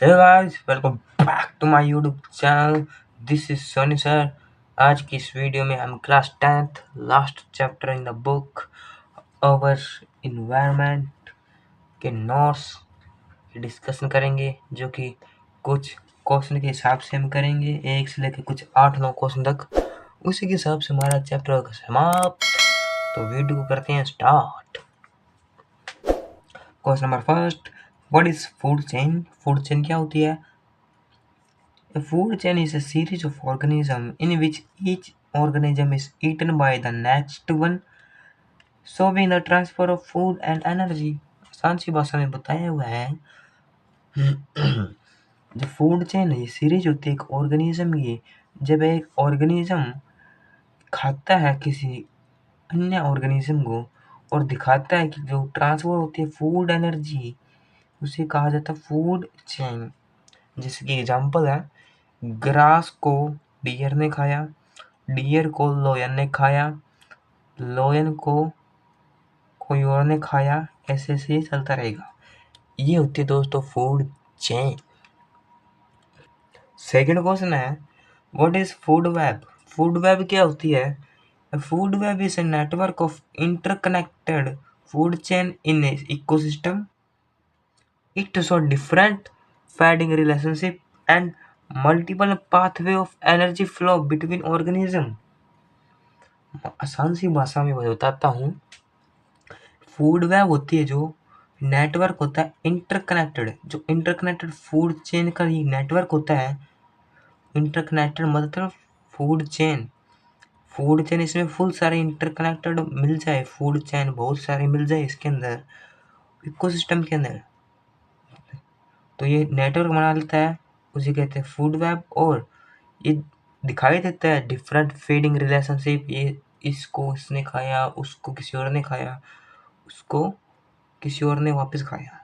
Hello guys, welcome back to my YouTube channel. This is Soni sir. आज की इस video में हम class 10th last chapter in the book our environment के notes की discussion करेंगे, जो कि कुछ क्वेश्चन के हिसाब से हम करेंगे, 1 से लेकर कुछ 8-9 क्वेश्चन तक। उसी के हिसाब से हमारा चैप्टर होगा समाप्त। तो वीडियो को करते हैं start. Question number first, what is food chain? Food chain क्या होती है? A food chain is a series of organisms in which each organism is eaten by the next one, showing the transfer of food and energy. आसान सी भाषा में बताया हुआ है। जो फूड चेन है, ये सीरीज होती है एक ऑर्गेनिज्म की। जब एक ऑर्गेनिज्म खाता है किसी अन्य ऑर्गेनिज्म को और दिखाता है कि जो ट्रांसफर होती है फूड एनर्जी, उसे कहा जाता है फूड चेन। जिसकी एग्जांपल है, ग्रास को डियर ने खाया, डियर को लोयन ने खाया, लोयन को कोई और ने खाया, ऐसे ऐसे ये चलता रहेगा। ये होती है दोस्तों फूड चेन। सेकंड क्वेश्चन है, what is food web? Food web क्या होती है? Food web is a network of interconnected food chain in A ecosystem. It shows different feeding relationship and multiple pathway of energy flow between organism. आसान सी भाषा में बताता हूँ। Food web होती है जो नेटवर्क होता है इंटरकनेक्टेड, जो इंटरकनेक्टेड फूड चेन का ये नेटवर्क होता है। इंटरकनेक्टेड मतलब फूड चेन। फूड चेन इसमें फुल सारे इंटरकनेक्टेड मिल जाए, फूड चेन बहुत सारे मिल जाए इसके अंदर, इकोसिस्टम के अंदर, तो ये नेटवर्क बना लेता है, उसे कहते हैं फूड वेब। और ये दिखाई देता है डिफरेंट फीडिंग रिलेशनशिप। ये इसको इसने खाया, उसको किसी और ने खाया, उसको किसी और ने वापस खाया।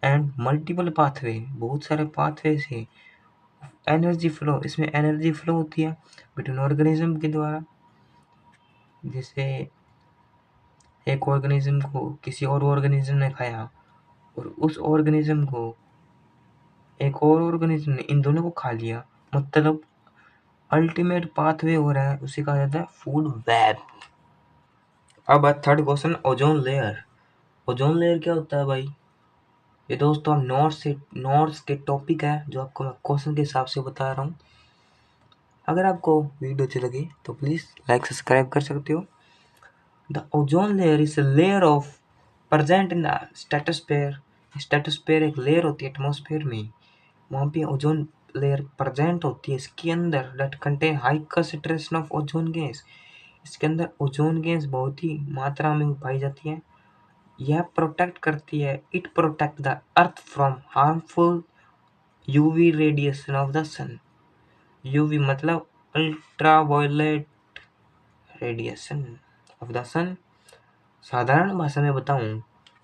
एंड मल्टीपल पाथवे, बहुत सारे पाथवे से एनर्जी फ्लो, इसमें एनर्जी फ्लो होती है बिटवीन ऑर्गेनिज्म के द्वारा। जैसे एक ऑर्गेनिज्म को किसी और ऑर्गेनिज्म ने खाया और उस ऑर्गेनिज्म को एक और ऑर्गेनिज्म ने इन दोनों को खा लिया, मतलब अल्टीमेट पाथवे हो रहा है, उसे कहा जाता है फूड वेब। अब third question, ozone layer. Ozone layer क्या होता है भाई? ये दोस्तों हम नोट्स के टॉपिक है, जो आपको मैं क्वेश्चन के हिसाब से बता रहा हूँ। अगर आपको वीडियो अच्छी लगी तो प्लीज लाइक सब्सक्राइब कर सकते हो। The ozone layer is a layer of present in the stratosphere. Stratosphere एक लेयर होती है एटमॉस्फेयर में, वहाँ पे ओजोन लेयर प्रेजेंट होती है। इसके अंदर that contain high concentration of ozone gas. इसके अंदर ओजोन गैस बहुत ही मात्रा में पाई जाती है। यह प्रोटेक्ट करती है, it protect the earth from harmful UV radiation of the sun. UV मतलब ultraviolet radiation of the sun. साधारण भाषा में बताऊं,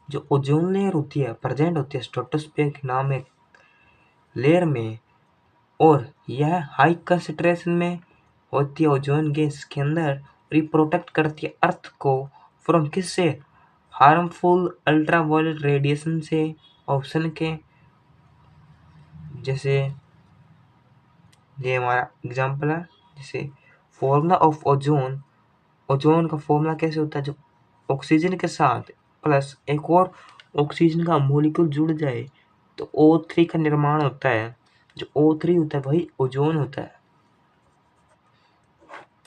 जो ओजोन लेयर होती है प्रेजेंट होती है स्ट्रेटोस्फेयर के नाम एक लेयर में, और यह हाई कंसंट्रेशन में होती है ओजोन गैस के अंदर, और ये प्रोटेक्ट करती है अर्थ को फ्रॉम किससे? हार्मफुल अल्ट्रावायलेट रेडिएशन से, ऑप्शन के। जैसे ये हमारा एग्जांपल है, जैसे फॉर्मूला ऑफ ओजोन। ओजोन का फॉर्मूला कैसे होता है? जो ऑक्सीजन के साथ प्लस एक और ऑक्सीजन का मॉलिक्यूल जुड़ जाए तो O3 का निर्माण होता है। जो O3 होता है वही ओजोन होता है।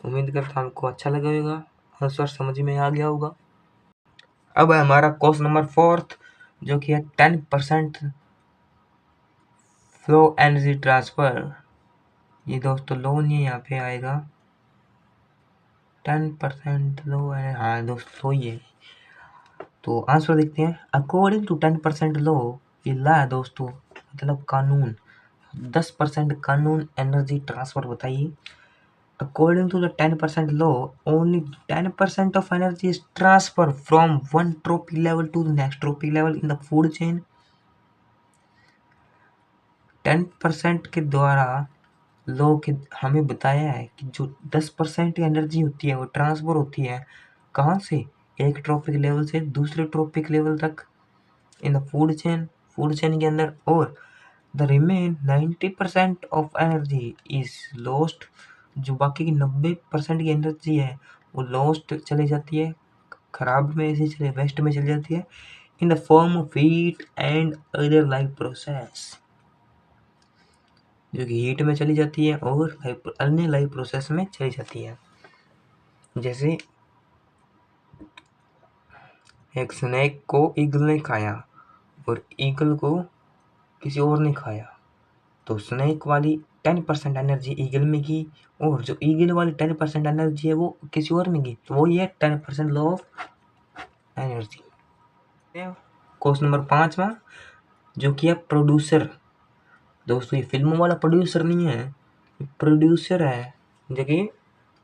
उम्मीद करता हूँ आपको अच्छा लगा होगा, आंसर समझ में आ गया होगा। अब है हमारा क्वेश्चन नंबर 4, जो कि है 10% फ्लो एनर्जी ट्रांसफर। ये दोस्तों लो नहीं है, यहाँ पे आएगा 10% लो है। हाँ दोस्तों ही है। तो आंसर देखते हैं। अकॉर्डिंग टू 10% लो, ये ला है दोस्तों, मतलब कानून। 10% कानून एनर्जी ट्रांसफर बताइए। According to the 10% law, only 10% of energy is transferred from one trophic level to the next trophic level in the food chain. 10% के द्वारा लॉ के हमें बताया है कि जो 10% एनर्जी होती है वो ट्रांसफर होती है कहाँ से? एक ट्रॉपिक लेवल से दूसरे ट्रॉपिक लेवल तक इन द फूड चेन के अंदर। और the remain 90% of energy is lost. जो बाकी की 90% की एनर्जी है वो लॉस्ट चली जाती है, खराब में ऐसे चले वेस्ट में चली जाती है, in the form of heat and other life process, जो कि हीट में चली जाती है और अन्य लाइफ प्रोसेस में चली जाती है। जैसे एक स्नेक को ईगल ने खाया और ईगल को किसी और ने खाया, तो स्नेक वाली 10% एनर्जी ईगल में गई और जो ईगल वाली 10% एनर्जी है वो किसी और में गई, तो वो ये 10% law of energy. Question number 5 जो कि है प्रोड्यूसर। दोस्तों ये फिल्म वाला प्रोड्यूसर नहीं है, प्रोड्यूसर है जो कि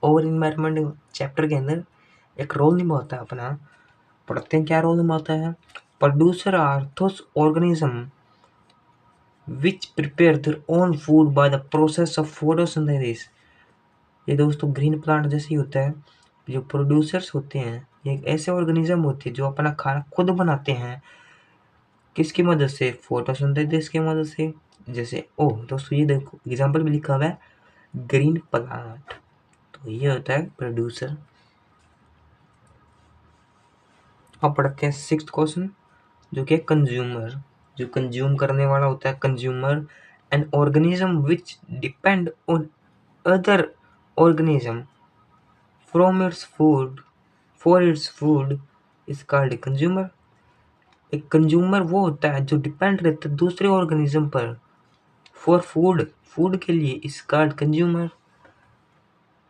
ओवर इन्वायरमेंट चैप्टर के अंदर एक रोल निभाता है अपना। पढ़ते हैं क्या रोल निभाता है। Producer are those organism which prepare their own food by the process of photosynthesis। ये दोस्तों ग्रीन प्लांट जैसे ही होता है। जो प्रोड्यूसर्स होते हैं ये एक ऐसे ऑर्गेनिज्म होते हैं जो अपना खाना खुद बनाते हैं, किसकी मदद से, फोटोसिंथेसिस की मदद से। जैसे दोस्तों ये देखो एग्जांपल में लिखा हुआ है ग्रीन प्लांट, तो ये होता है प्रोड्यूसर। अब पढ़ते हैं 6th क्वेश्चन जो कि कंज्यूमर। जो कंज्यूम करने वाला होता है consumer, an organism which depend on other organism from its food for its food is called consumer. एक कंज्यूमर वो होता है जो डिपेंड रहता है दूसरे ऑर्गेनिज्म पर फॉर फूड, फूड के लिए, इज कॉल्ड कंज्यूमर।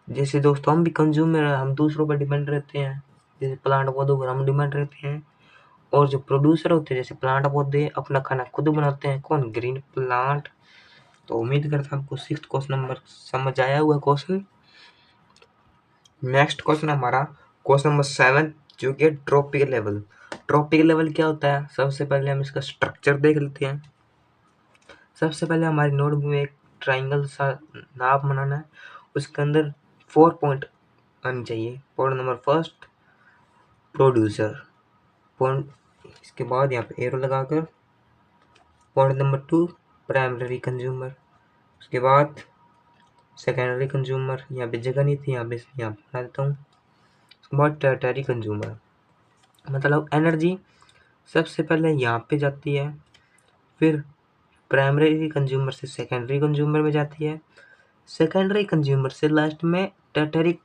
जैसे दोस्तों हम भी कंज्यूमर हैं, हम दूसरों पर डिपेंड रहते हैं, जैसे प्लांट पौधों पर हम डिपेंड रहते हैं। और जो प्रोड्यूसर होते हैं जैसे प्लांट पौधे अपना खाना खुद बनाते हैं, कौन, ग्रीन प्लांट। तो उम्मीद करता हूँ आपको 6th क्वेश्चन नंबर समझ आया हुआ क्वेश्चन। नेक्स्ट क्वेश्चन हमारा क्वेश्चन नंबर 7 जो कि ट्रॉपिक लेवल। ट्रॉपिक लेवल क्या होता है, सबसे पहले हम इसका स्ट्रक्चर देख लेते हैं। सबसे पहले हमारी नोटबुक में एक ट्राइंगल सा नाप बनाना है, उसके अंदर 4 पॉइंट आने चाहिए। Point number first producer, point इसके बाद यहाँ पे एरो लगाकर पॉइंट नंबर 2 प्राइमरी कंज्यूमर, उसके बाद सेकेंडरी कंज्यूमर, यहाँ पे जगह नहीं थी यहाँ पे बना देता हूँ, उसके बाद टर्टियरी कंज्यूमर। मतलब एनर्जी सबसे पहले यहाँ पे जाती है, फिर प्राइमरी कंज्यूमर से सेकेंडरी कंज्यूमर में जाती है, सेकेंडरी कंज्यूमर से लास्ट में टर्टियरी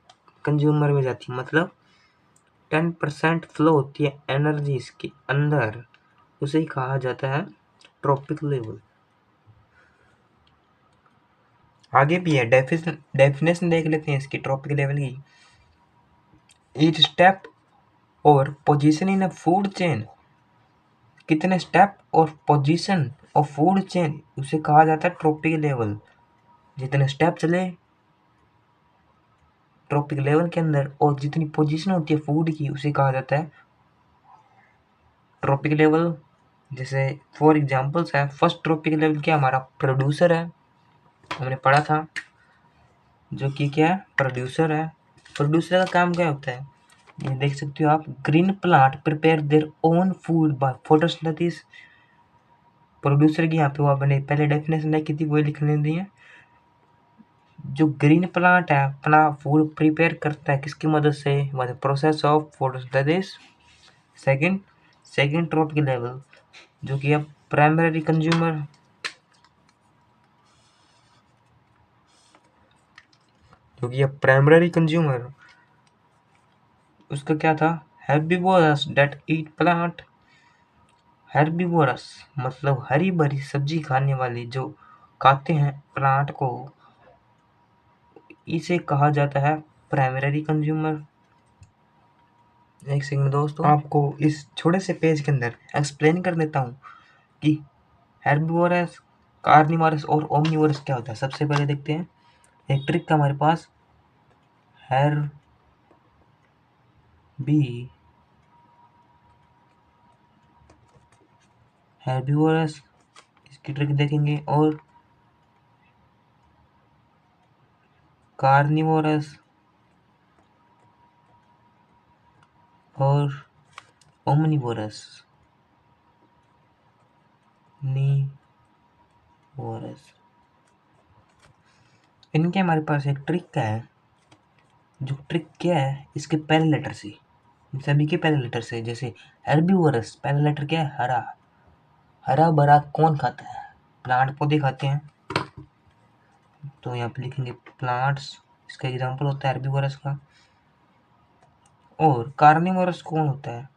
कंज्यूमर में जाती है। मतलब 10% फ्लो होती है एनर्जी इसके अंदर, उसे ही कहा जाता है ट्रॉपिक लेवल। आगे भी है, डेफिनेशन देख लेते हैं इसकी ट्रॉपिक लेवल की। ईच स्टेप और position in a food chain, कितने स्टेप और पोजीशन ऑफ फूड चेन उसे कहा जाता है ट्रॉपिक लेवल। जितने स्टेप चले ट्रॉपिक लेवल के अंदर और जितनी पोजीशन होती है फूड की उसे कहा जाता है ट्रॉपिक लेवल। जैसे फॉर एग्जांपल्स है, फर्स्ट ट्रॉपिक लेवल क्या हमारा प्रोड्यूसर है, हमने पढ़ा था, जो कि क्या है प्रोड्यूसर है। प्रोड्यूसर का काम क्या होता है, ये देख सकते हो आप, green plant prepare their own food by photosynthesis. Producer की यहाँ पे वो अपने पहले डेफिनेशन लिखी थी वही लिखने दी है। जो ग्रीन प्लांट है अपना फूड प्रिपेयर करता है किसकी मदद से, by the process of photosynthesis. Second second trophic level जो कि अब प्राइमरी कंज्यूमर, जो कि अब प्राइमरी कंज्यूमर, उसका क्या था, हेर्बिवोरस दैट ईट प्लांट। हेर्बिवोरस मतलब हरी भरी सब्जी खाने वाले जो खाते हैं प्लांट को, इसे कहा जाता है प्राइमरी कंज्यूमर। एक सेकंड दोस्तों, आपको इस छोटे से पेज के अंदर एक्सप्लेन कर देता हूँ कि हेर्बिवोरस, कार्निवोरस और ओमनिवोरस क्या होता है। सबसे पहले देखते हैं एक ट्रिक का हमारे पास, हेर्बिवोरस इसकी ट्रिक देखेंगे, और कार्निवोरस और ओमनिवोरस नी वोरस। इनके हमारे पास एक ट्रिक है, जो ट्रिक क्या है, इसके पहले लेटर से, सभी के पहले लेटर से। जैसे हेर्बिवोरस, पहला लेटर क्या है, हरा। हरा भरा कौन खाता है, प्लांट पौधे खाते हैं, तो यहाँ पे लिखेंगे प्लांट्स, इसका एग्जाम्पल होता है हेर्बिवोरस का। और कार्निवोरस कौन होता है,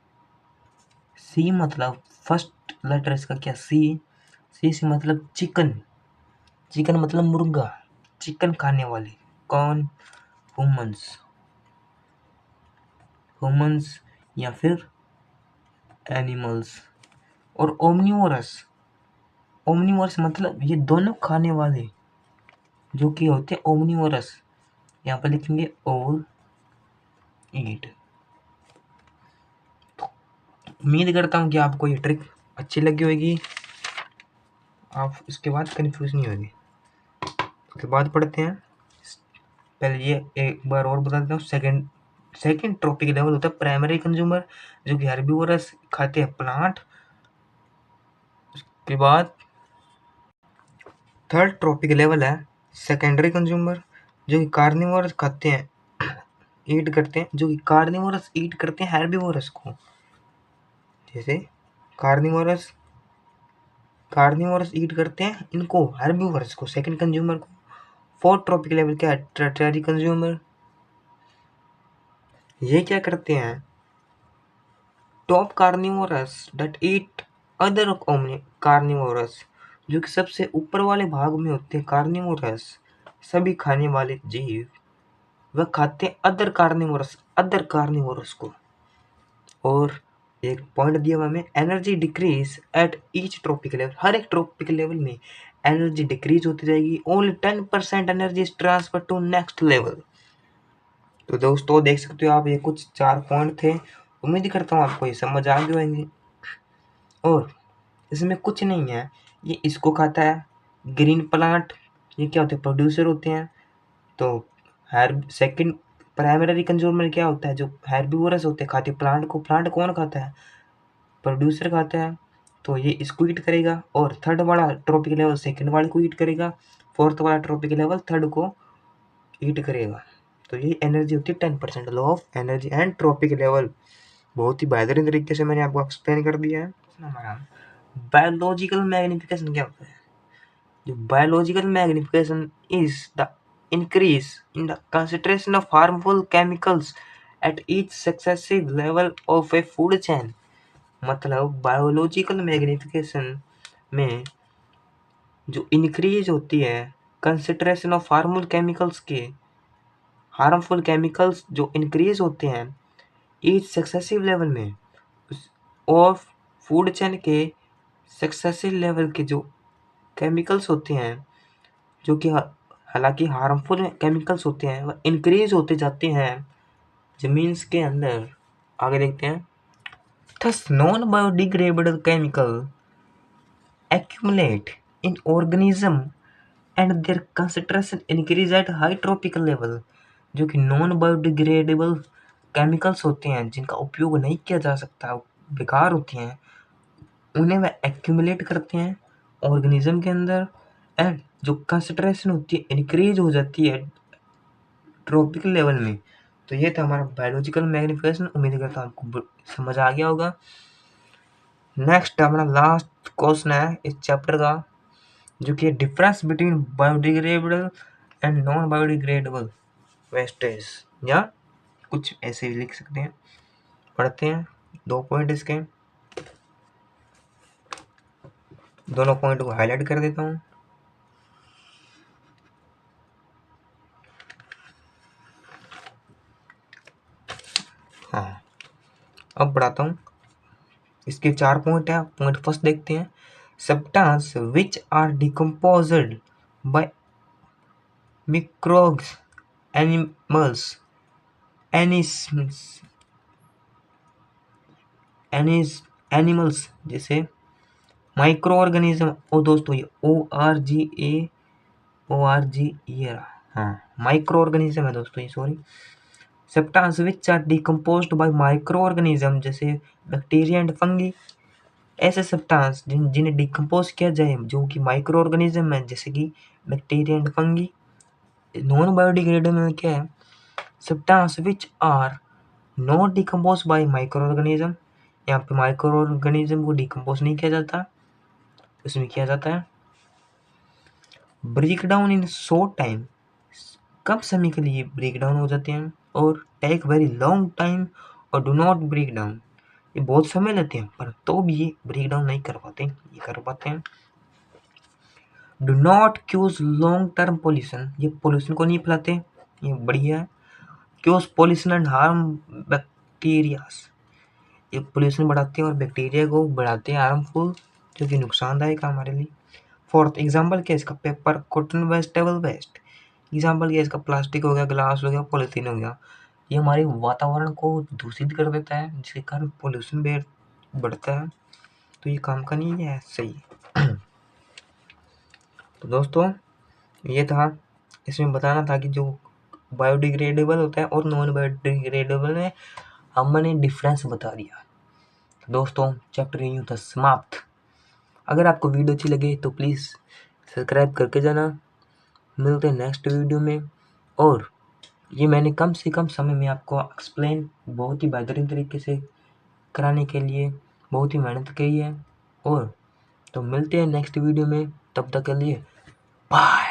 सी, मतलब फर्स्ट लेटर इसका क्या, सी। सी से मतलब चिकन, चिकन मतलब मुर्गा, चिकन खाने वाले कौन, ह्यूमंस, ह्यूमंस या फिर एनिमल्स। और ओमनिवोरस, ओमनिवोरस मतलब ये दोनों खाने वाले जो कि होते हैं ओमनिवोरस। यहाँ पर लिखेंगे ऑल ईट। उम्मीद करता हूँ कि आपको ये ट्रिक अच्छी लगी होगी, आप इसके बाद कंफ्यूज नहीं होगी। उसके बाद पढ़ते हैं, पहले ये एक बार और बता देता हूँ। सेकंड ट्रॉपिक लेवल होता है प्राइमरी कंज्यूमर, जो कि हर्बिवोरस खाते हैं प्लांट। उसके बाद थर्ड ट्रॉपिक लेवल है सेकेंडरी कंज्यूमर, जो कि कार्निवोरस खाते हैं, ईट करते हैं, जो कि कार्निवोरस ईट करते हैं हेर्बिवोरस को। जैसे कार्निवोरस ईट करते हैं इनको, हेर्बिवोरस को, सेकंड कंज्यूमर को। फोर्थ ट्रॉपिक लेवल क्या है, टर्टियरी कंज्यूमर। ये क्या करते हैं, top carnivorous that eat other carnivorous, जो कि सबसे ऊपर वाले भाग में होते हैं कार्निवोरस, सभी खाने वाले जीव, वह खाते हैं अदर कार्निवोरस को। और एक पॉइंट दिया हुआ हमें, energy decrease at each trophic level, हर एक ट्रॉपिक लेवल में एनर्जी डिक्रीज होती जाएगी। Only 10% energy is transfer to next level. तो दोस्तों देख सकते हो आप, ये कुछ 4 पॉइंट थे, उम्मीद करता हूँ आपको ये समझ आ गए होंगे। और इसमें कुछ नहीं है, ये इसको खाता है, ग्रीन प्लांट, ये क्या होते हैं, प्रोड्यूसर होते हैं। तो सेकंड प्राइमरी कंज्यूमर क्या होता है, जो हेर्बिवोरस होते हैं, खाते प्लांट को। प्लांट कौन खाता है, प्रोड्यूसर खाता है, तो ये इसको ईट करेगा। और थर्ड वाला ट्रॉपिक लेवल सेकंड वाले को ईट करेगा, फोर्थ वाला ट्रॉपिक लेवल थर्ड को ईट करेगा। तो ये एनर्जी होती है 10%, law of energy and trophic level. बहुत ही बेहतरीन तरीके से मैंने आपको एक्सप्लेन कर दिया है। बायोलॉजिकल मैग्निफिकेशन क्या होता है, जो biological magnification is the increase in the concentration of harmful chemicals at each successive level of a food chain। मतलब बायोलॉजिकल मैग्निफिकेशन में जो इंक्रीज होती है कंसंट्रेशन ऑफ हार्मफुल केमिकल्स जो इंक्रीज होते हैं ईच सक्सेसिव लेवल में, और फूड चेन के सक्सेसिव लेवल के जो केमिकल्स होते हैं, जो कि हालांकि हार्मफुल केमिकल्स होते हैं, वह इंक्रीज होते जाते हैं जमीन्स के अंदर। आगे देखते हैं, thus non biodegradable chemical accumulate in organism and their concentration increase at high tropical level। जो कि नॉन बायोडिग्रेडेबल केमिकल्स होते हैं, जिनका उपयोग नहीं किया जा सकता, बेकार होती हैं, उन्हें वह एक्यूमुलेट करते हैं ऑर्गेनिज्म के अंदर, एंड जो कंसंट्रेशन होती है इंक्रीज हो जाती है ट्रॉपिकल लेवल में। तो ये था हमारा बायोलॉजिकल मैग्निफिकेशन। उम्मीद करता हूँ आपको समझ आ गया होगा। नेक्स्ट हमारा लास्ट क्वेश्चन है इस चैप्टर का, जो कि difference between biodegradable and non biodegradable wastage, या कुछ ऐसे ही लिख सकते हैं। पढ़ते हैं 2 पॉइंट इसके, दोनों पॉइंट को हाईलाइट कर देता हूँ। हाँ, अब बढ़ाता हूँ। इसके 4 पॉइंट हैं। पॉइंट फर्स्ट देखते हैं, substance which are decomposed by microbes animals जैसे माइक्रो ऑर्गेनिज्म। ओ दोस्तों ये ORG हाँ, माइक्रो ऑर्गेनिज्म है दोस्तों ये, sorry. Substance which are decomposed by micro organism जैसे बैक्टीरिया एंड फंगी। ऐसे सब्सटेंस जिन्हें डिकम्पोज किया जाए, जो कि माइक्रो ऑर्गेनिज्म है, जैसे कि bacteria and fungi. Non biodegradable में क्या है, substance which are not decompose by micro organism. यहाँ पे माइक्रो ऑर्गेनिज्म को डिकम्पोज नहीं किया जाता, इसमें किया जाता है break down in short time, कम समय के लिए ब्रेक डाउन हो जाते हैं, और टेक वेरी लॉन्ग टाइम और डू नॉट ब्रेक डाउन, ये बहुत समय लेते हैं पर तो भी ये ब्रेक डाउन नहीं कर पाते, ये कर पाते हैं। Do not cause long term pollution, ये पोल्यूशन को नहीं फैलाते, ये बढ़िया है। Cause pollution and harm bacterias, ये पोल्यूशन बढ़ाते हैं और बैक्टीरिया को बढ़ाते हैं हार्मफुल, जो कि नुकसानदायक है हमारे लिए। फोर्थ एग्जाम्पल क्या है इसका, paper, cotton, vegetable waste. Example क्या है इसका, प्लास्टिक हो गया, ग्लास हो गया, पॉलीथीन हो गया। ये हमारे वातावरण को दूषित कर देता है, जिसके कारण पोल्यूशन बढ़ता है, तो ये काम का नहीं है, सही। तो दोस्तों ये था, इसमें बताना था कि जो बायोडिग्रेडेबल होता है और नॉन बायोडिग्रेडेबल में हमने डिफरेंस बता दिया। तो दोस्तों चैप्टर यूँ था समाप्त। अगर आपको वीडियो अच्छी लगे तो प्लीज़ सब्सक्राइब करके जाना। मिलते हैं नेक्स्ट वीडियो में। और ये मैंने कम से कम समय में आपको एक्सप्लेन बहुत ही बेहतरीन तरीके से कराने के लिए बहुत ही मेहनत की है। और तो मिलते हैं नेक्स्ट वीडियो में, तब तक के लिए बाय।